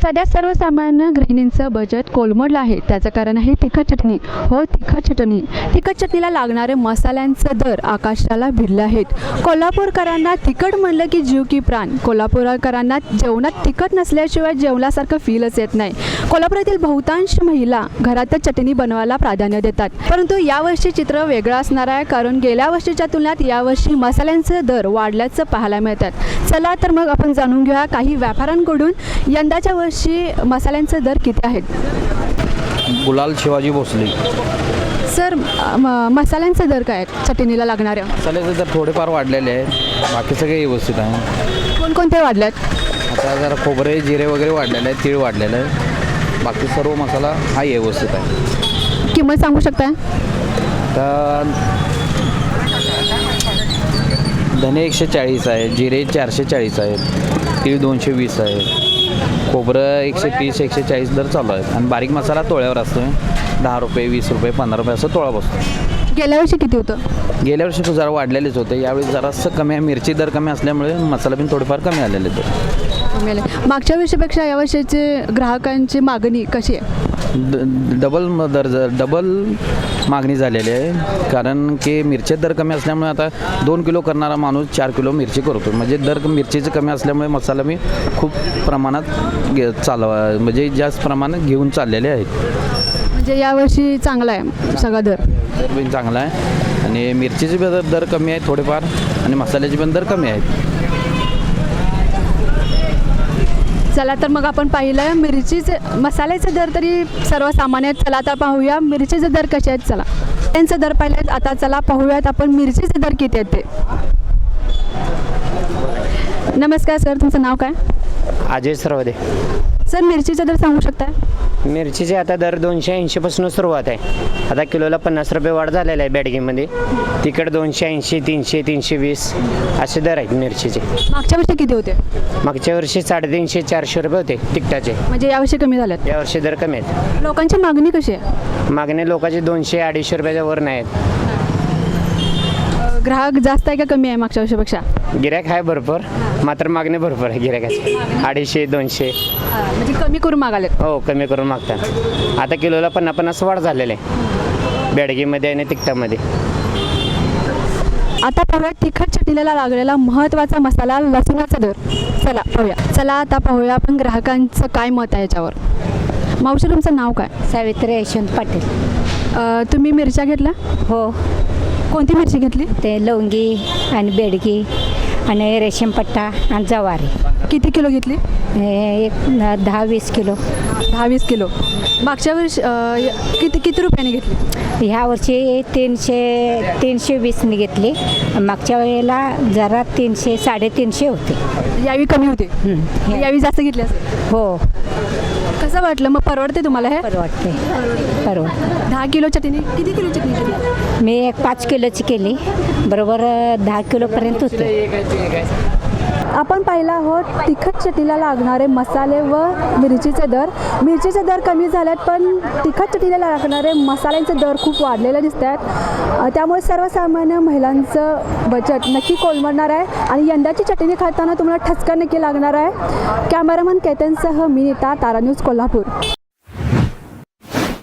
सध्या सर्वसामान्य गृहिणींचं बजेट कोलमडलं आहे. त्याचं कारण आहे तिखट चटणी. हो, तिखट चटणी. तिखट चटणीला लागणारे मसाल्यांचे दर आकाशाला भिडले आहेत. कोल्हापूरकरांना तिखट म्हणलं की जीव की प्राण. कोल्हापूरकरांना जेवणात तिखट नसल्याशिवाय जेवल्यासारखं फीलच येत नाही. कोल्हापुरातील बहुतांश महिला घरातच चटणी बनवायला प्राधान्य देतात. परंतु यावर्षी चित्र वेगळं असणार आहे, कारण गेल्या वर्षीच्या तुलनेत यावर्षी मसाल्यांचे दर वाढल्याचं पाहायला मिळतात. चला तर मग आपण जाणून घेऊया काही व्यापाऱ्यांकडून यंदाच्या वर्षी मसाल्यांचे दर किती आहेत. गुलाल शिवाजी भोसले. सर, मसाल्यांचे दर काय आहेत चटणीला लागणाऱ्या? मसाल्याचे दर थोडेफार वाढलेले आहेत, बाकी सगळे व्यवस्थित आहे. कोणकोणते वाढल्यात? आता जरा खोबरे जिरे वगैरे वाढलेले आहेत, तीळ वाढलेलं आहे, बाकी सर्व मसाला हा व्यवस्थित आहे. किंमत सांगू शकता? तर धने 140 आहे, जिरे 440 आहेत, तीळ 220 आहे, खोबरं 130 140 दर चालू आहेत. आणि बारीक मसाला तोळ्यावर असतो, 10 रुपये 20 रुपये 15 रुपये असं तोळा बसतो. गेल्या वर्षी किती होतं? गेल्या वर्षी तो जरा वाढलेलेच होते, यावेळी जरासं कमी आहे. मिरची दर कमी असल्यामुळे मसाला पण थोडेफार कमी आलेले आहेत. मागच्या वर्षीपेक्षा या वर्षीची ग्राहकांची मागणी कशी आहे? डबल मागणी झालेली आहे, कारण की मिरची दर कमी असल्यामुळे आता 2 किलो करणारा माणूस 4 किलो मिरची करतो. म्हणजे दर मिरचीचं कमी असल्यामुळे मसाला मी खूप प्रमाणात म्हणजे जास्त प्रमाणात घेऊन चाललेले आहेत. म्हणजे यावर्षी चांगला आहे सगळा दर पण चांगला आहे, आणि मिरचीचे दर कमी आहेत थोडेफार, आणि मसाल्याचे पण दर कमी आहेत. चला तर मग आपण पाहिलं मिरचीचे मसाल्याचे दर तरी सर्वसामान्य आहेत. चला आता पाहूया मिरचीचे दर कसे आहेत. चला त्यांचे दर पाहिले. आता चला पाहूयात आपण मिरचीचे दर किती आहेत ते. नमस्कार सर, तुमचं नाव काय? अजय सरवदे. सर, मिरचीचा दर सांगू शकता? मिरचीचे आता दर 280 पासून सुरुवात आहे. आता किलोला 50 रुपये वाढ झालेला आहे बॅडगीमध्ये. तिकडे 280 300 320 असे दर आहेत मिरचीचे. मागच्या वर्षी किती होते? मागच्या वर्षी 350 400 रुपये होते तिकटाचे. म्हणजे यावर्षी कमी झालेत? यावर्षी दर कमी आहेत. लोकांची मागणी कशी आहे? मागणी लोकांची 200 250 रुपयाच्या वर नाही आहेत. ग्राहक जास्त आहे का कमी आहे मागच्या वर्षीपेक्षा? गिऱ्हाईक आहे भरपूर, मात्र मागणी भरपूर आहे गिऱ्हाईकाची. 250 200 म्हणजे कमी करून मागालेत? हो, कमी करून मागतात. आता किलोला 50 वाढ झालेले आहे बॅडगीमध्ये आणि तिकटामध्ये. आता पाहूया तिखट चटणीला लागलेला महत्त्वाचा मसाला लसूणाचा दर. चला आता पाहूया आपण ग्राहकांचं काय मत आहे याच्यावर. मावशी, तुमचं नाव काय? सावित्री यशवंत पाटील. तुम्ही मिरच्या घेतल्या? हो. कोणती मिरची घेतली? ते लवंगी आणि बेडगी आणि रेशीमपट्टा आणि जवारी. किती किलो घेतली? एक 10-20 किलो. 10-20 किलो. मागच्या वर्षी किती रुपयाने घेतली? ह्या वर्षी 320ने घेतली. मागच्या वेळेला जरा 300 350 होते. यावी कमी होते? यावी जास्त घेतली असेल? हो. कसं वाटलं मग? परवडते तुम्हाला हे? परवडते. 10 किलो चटणी. किती किलो चटणी केली? मी एक 5 किलोची केली, बरोबर 10 किलोपर्यंत होते. आपण पाहिला आहोत तिखट चटणीला लागणारे मसाले व मिरचीचे दर. मिरचीचे दर कमी झालेत, पण तिखट चटणीला लागणारे मसाल्यांचे दर खूप वाढलेले दिसत आहेत. त्यामुळे सर्वसामान्य महिलांचं बजेट नक्की कोलमडणार आहे आणि यंदाची चटणी खाताना तुम्हाला ठसका नक्की लागणार आहे. कॅमेरामन केतनसह मी नीता, तारा न्यूज कोल्हापूर.